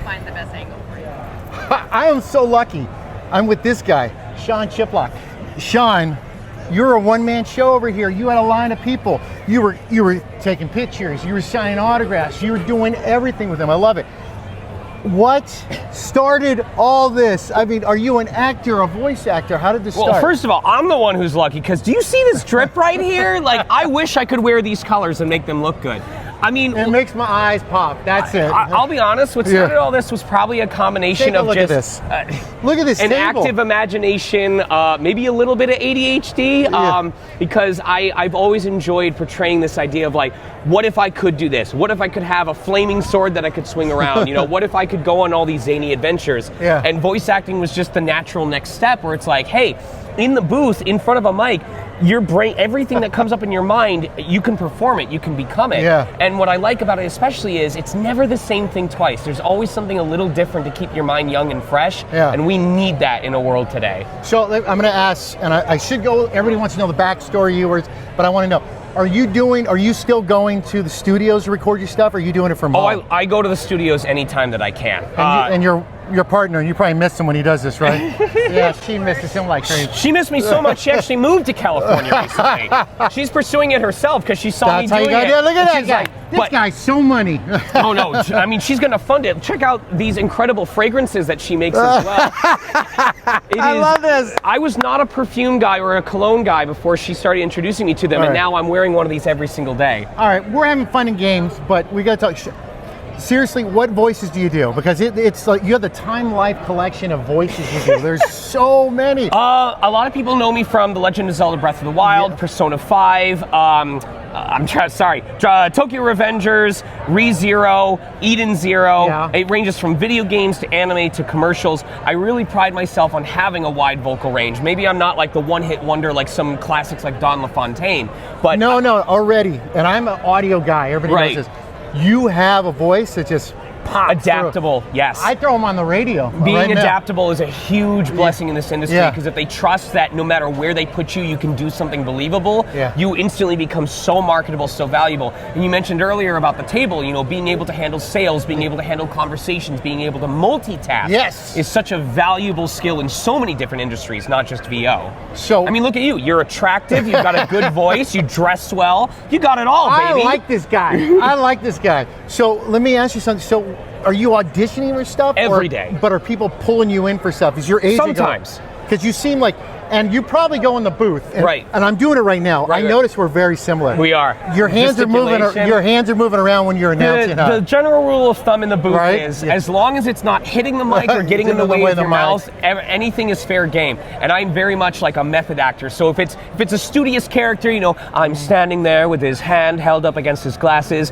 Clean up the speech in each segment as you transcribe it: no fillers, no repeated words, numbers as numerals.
find the best angle for you. I am so lucky. I'm with this guy, Sean Chiplock. Sean, you're a one-man show over here. You had a line of people. You were taking pictures. You were signing autographs. You were doing everything with them. I love it. What started all this? I mean, are you an actor, a voice actor? How did this start? Well, first of all, I'm the one who's lucky, because do you see this drip right here? Like, I wish I could wear these colors and make them look good. I mean, it makes my eyes pop. That's it. I'll be honest. What started all this was probably a combination of look just at this. Look at this an table. active imagination, maybe a little bit of ADHD, because I've always enjoyed portraying this idea of like, what if I could do this? What if I could have a flaming sword that I could swing around? You know, what if I could go on all these zany adventures? Yeah. And voice acting was just the natural next step, where it's like, hey, in the booth, in front of a mic, your brain, everything that comes up in your mind, you can perform it, you can become it. Yeah. And what I like about it especially is it's never the same thing twice. There's always something a little different to keep your mind young and fresh. Yeah. And we need that in a world today. So I'm going to ask, and I should go, everybody wants to know the backstory of yours, but I want to know, are you still going to the studios to record your stuff, or are you doing it from home? I go to the studios anytime that I can. And your partner, you probably miss him when he does this, right? Yeah, she misses him like crazy. She missed me so much, she actually moved to California recently. She's pursuing it herself because she saw me doing it. Yeah, look at that guy. Like, this guy's so money. Oh no, I mean, she's gonna fund it. Check out these incredible fragrances that she makes as well. I love this. I was not a perfume guy or a cologne guy before she started introducing me to them, and now I'm wearing one of these every single day. All right, we're having fun and games, but we gotta talk. Seriously, what voices do you do? Because it's like you have the Time Life collection of voices you do. There's so many. A lot of people know me from The Legend of Zelda Breath of the Wild, Persona 5, Tokyo Revengers, ReZero, Eden Zero. Yeah. It ranges from video games to anime to commercials. I really pride myself on having a wide vocal range. Maybe I'm not like the one-hit wonder like some classics like Don LaFontaine, but No, already. And I'm an audio guy. Everybody knows this. You have a voice that just pops adaptable, through. yes. I throw them on the radio. Being adaptable is a huge blessing in this industry, Yeah. because if they trust that no matter where they put you, you can do something believable, Yeah. you instantly become so marketable, so valuable. And you mentioned earlier about the table, you know, being able to handle sales, being able to handle conversations, being able to multitask is such a valuable skill in so many different industries, not just VO. So I mean, look at you. You're attractive, you've got a good voice, you dress well, you got it all, baby. I like this guy. I like this guy. So let me ask you something. So are you auditioning for stuff? Every day. But are people pulling you in for stuff? Is your agent Sometimes. Because you seem like, and you probably go in the booth. And, Right. And I'm doing it right now. Right, I notice we're very similar. We are. Your hands are moving. Gesticulation. Your hands are moving around when you're announcing. The general rule of thumb in the booth Right? is, as long as it's not hitting the mic or getting in the way of your mouth, anything is fair game. And I'm very much like a method actor. So if it's a studious character, you know, I'm standing there with his hand held up against his glasses.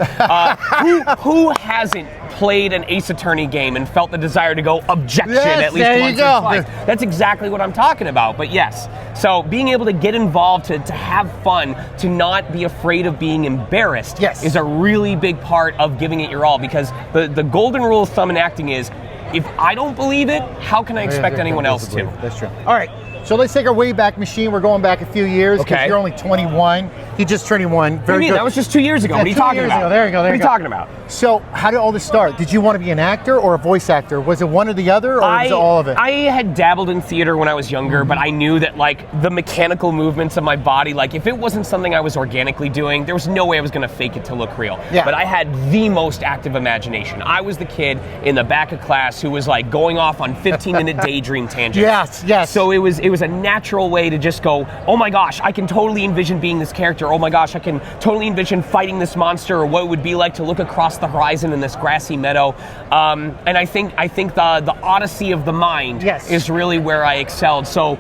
Who hasn't played an Ace Attorney game and felt the desire to go objection at least once or twice? That's exactly what I'm talking about. But yes, so being able to get involved, to have fun, to not be afraid of being embarrassed is a really big part of giving it your all, because the golden rule of thumb in acting is, if I don't believe it, how can I expect anyone else to? That's true. All right, so let's take our Wayback Machine. We're going back a few years, because you're only 21. He just turned 21. What do you mean? That was just 2 years ago. Yeah, what are you talking about? There you go. What are you talking about? So how did all this start? Did you want to be an actor or a voice actor? Was it one or the other, or was it all of it? I had dabbled in theater when I was younger, but I knew that like the mechanical movements of my body, like if it wasn't something I was organically doing, there was no way I was going to fake it to look real. Yeah. But I had the most active imagination. I was the kid in the back of class who was like going off on 15-minute daydream tangents. Yes. So it was a natural way to just go, oh my gosh, I can totally envision being this character. Oh my gosh, I can totally envision fighting this monster, or what it would be like to look across the horizon in this grassy meadow. And I think the odyssey of the mind is really where I excelled. So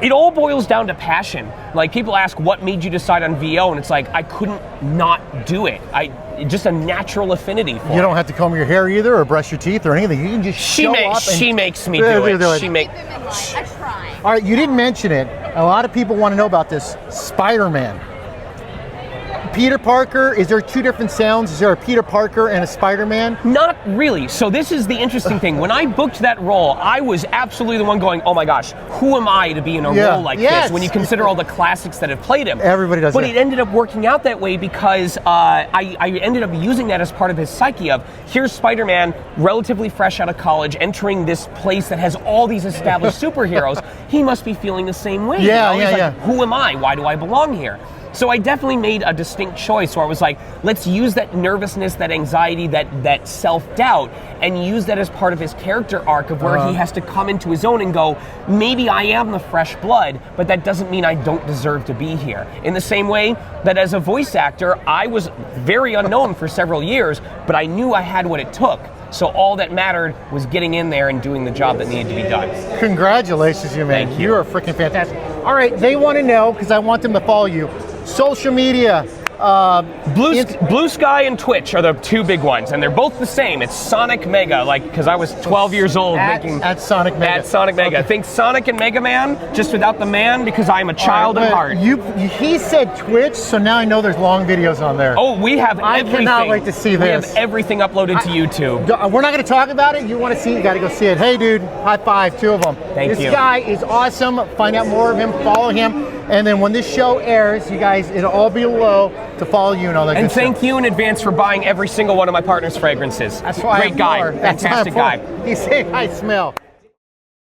it all boils down to passion. Like, people ask, what made you decide on VO? And it's like, I couldn't not do it. Just a natural affinity for it. You don't have to comb your hair either, or brush your teeth, or anything. You can just show up. She makes me do it. She makes. A try. All right, you didn't mention it. A lot of people want to know about this Spider-Man. Peter Parker, is there two different sounds? Is there a Peter Parker and a Spider-Man? Not really. So this is the interesting thing. When I booked that role, I was absolutely the one going, oh my gosh, who am I to be in a role like this when you consider all the classics that have played him? Everybody does But that. it ended up working out that way because I ended up using that as part of his psyche of, here's Spider-Man, relatively fresh out of college, entering this place that has all these established superheroes. He must be feeling the same way. Yeah, you know? yeah, He's like, who am I? Why do I belong here? So I definitely made a distinct choice where I was like, let's use that nervousness, that anxiety, that self-doubt, and use that as part of his character arc of where he has to come into his own and go, maybe I am the fresh blood, but that doesn't mean I don't deserve to be here. In the same way that as a voice actor, I was very unknown for several years, but I knew I had what it took. So all that mattered was getting in there and doing the job that needed to be done. Congratulations, you man. Thank you. You are freaking fantastic. All right, they want to know, because I want them to follow you, social media. Blue Sky and Twitch are the two big ones, and they're both the same. It's Sonic Mega, like, because I was 12 years old making... At Sonic Mega. At Sonic Mega. Okay. Think Sonic and Mega Man, just without the man, because I'm a child at heart. He said Twitch, so now I know there's long videos on there. Oh, we have everything. I cannot wait to see this. We have everything uploaded to YouTube. We're not going to talk about it. You want to see it, you got to go see it. Hey, dude, high five, two of them. Thank you. This guy is awesome. Find out more of him, follow him. And then when this show airs, you guys, it'll all be below to follow you and all that And good stuff. thank you in advance for buying every single one of my partner's fragrances. That's why Great guy, fantastic guy. He said I smell.